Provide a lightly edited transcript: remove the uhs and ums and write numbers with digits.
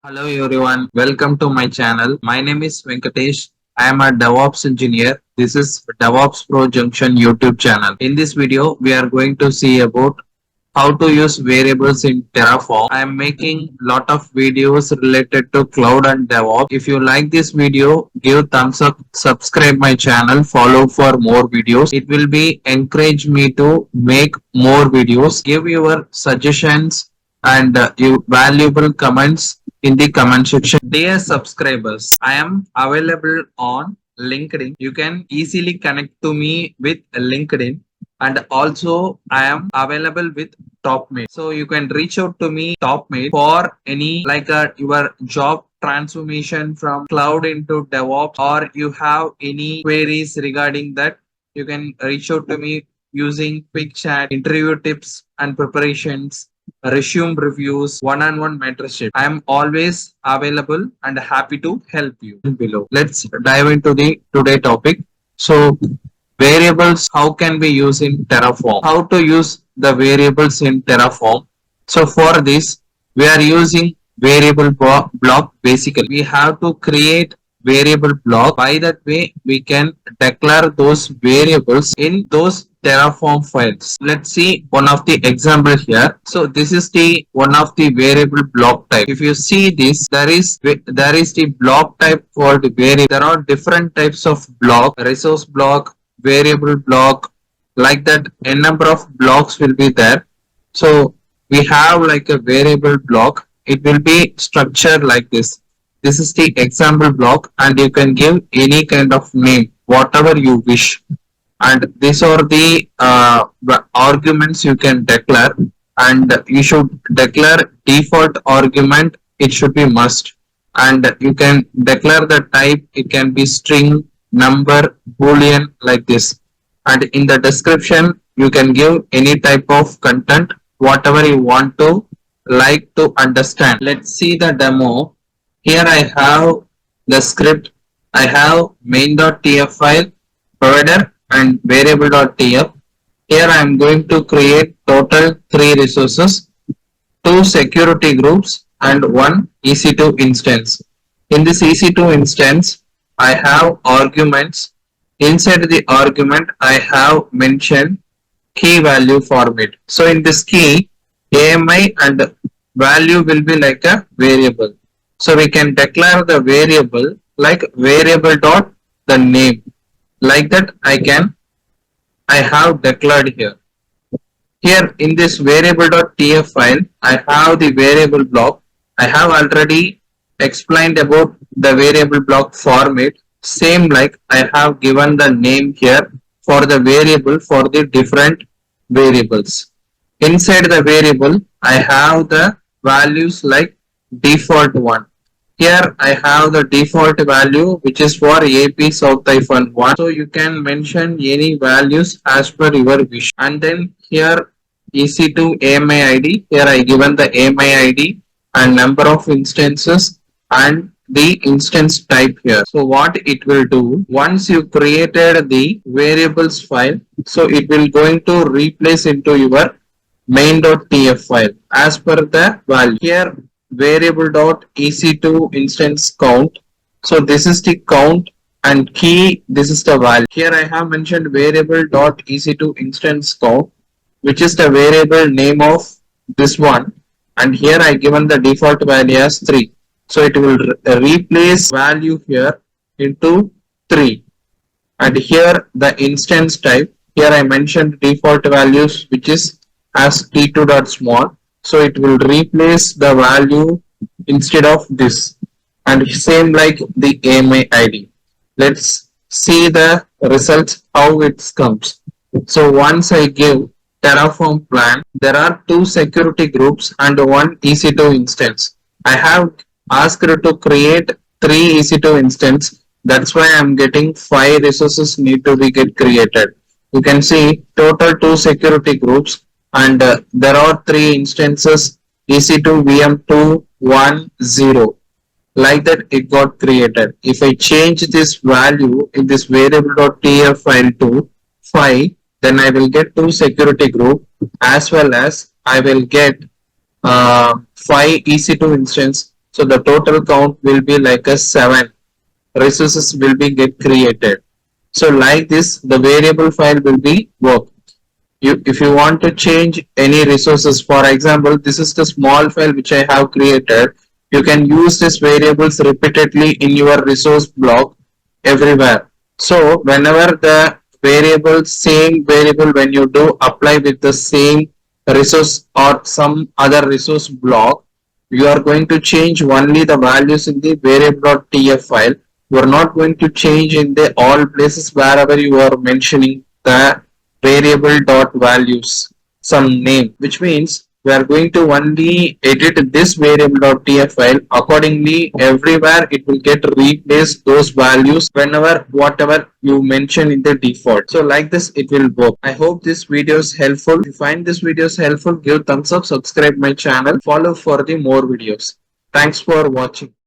Hello everyone, welcome to my channel. My name is Venkatesh. I am a Devops engineer. This is Devops Pro Junction YouTube channel. In this video, we are going to see about how to use variables in Terraform. I am making lot of videos related to cloud and DevOps. If you like this video, give thumbs up, subscribe my channel, follow for more videos. It will be encourage me to make more videos. Give your suggestions and your valuable comments in the comment section. Dear subscribers, I am available on LinkedIn. You can easily connect to me with LinkedIn, and also I am available with TopMate. So you can reach out to me TopMate for any your job transformation from cloud into DevOps, or you have any queries regarding that. You can reach out to me using quick chat, interview tips and preparations, resume reviews, one-on-one mentorship. I am always available and happy to help you below. Let's dive into the today topic. So variables, how can we use in Terraform? How to use the variables in Terraform? So for this, we are using variable block. Basically, we have to create variable block. By that way, we can declare those variables in those Terraform files. Let's see one of the example here. So this is the one of the variable block type. If you see this, there is the block type called variable. There are different types of block: resource block, variable block, like that. A number of blocks will be there. So we have like a variable block. It will be structured like this. This is the example block, and you can give any kind of name, whatever you wish. And these are the arguments you can declare, and you should declare default argument. It should be must, and you can declare the type. It can be string, number, boolean, like this. And in the description, you can give any type of content, whatever you want to like to understand. Let's see the demo. Here I have the script. I have main.tf file, provider, and variable.tf. Here I am going to create total 3 resources, 2 security groups, and 1 EC2 instance. In this EC2 instance, I have arguments. Inside the argument, I have mentioned key value format. So in this key, AMI and value will be like a variable. So we can declare the variable like variable dot the name. Like that I have declared here. Here in this variable.tf file, I have the variable block. I have already explained about the variable block format. Same like I have given the name here for the variable for the different variables. Inside the variable, I have the values like default one. Here I have the default value which is for AP South-1. So you can mention any values as per your wish. And then here EC2 AMI ID. Here I given the AMI ID and number of instances and the instance type here. So what it will do, once you created the variables file, so it will going to replace into your main.tf file as per the value. Here variable.ec2 instance count. So this is the count, and key, this is the value. Here I have mentioned variable.ec2 instance count, which is the variable name of this one, and here I given the default value as 3. So it will replace value here into 3. And here the instance type, here I mentioned default values which is as t2.small. So it will replace the value instead of this, and same like the AMI ID. Let's see the results, how it comes. So once I give Terraform plan, there are 2 security groups and 1 EC2 instance. I have asked to create 3 EC2 instance. That's why I'm getting 5 resources need to be get created. You can see total 2 security groups, and there are 3 instances EC2 VM2 1 0. Like that it got created. If I change this value in this variable.tf file to 5, then I will get 2 security group, as well as I will get 5 EC2 instance. So the total count will be like a 7 resources will be get created. So like this, the variable file will be work. If you want to change any resources, for example, this is the small file which I have created. You can use these variables repeatedly in your resource block everywhere. So whenever the same variable, when you do apply with the same resource or some other resource block, you are going to change only the values in the variable.tf file. You are not going to change in the all places wherever you are mentioning the variable dot values some name, which means we are going to only edit this variable.tf file. Accordingly, everywhere it will get replaced those values whenever whatever you mention in the default. So like this it will work. I hope this video is helpful. If you find this video is helpful, give thumbs up, subscribe my channel, follow for the more videos. Thanks for watching.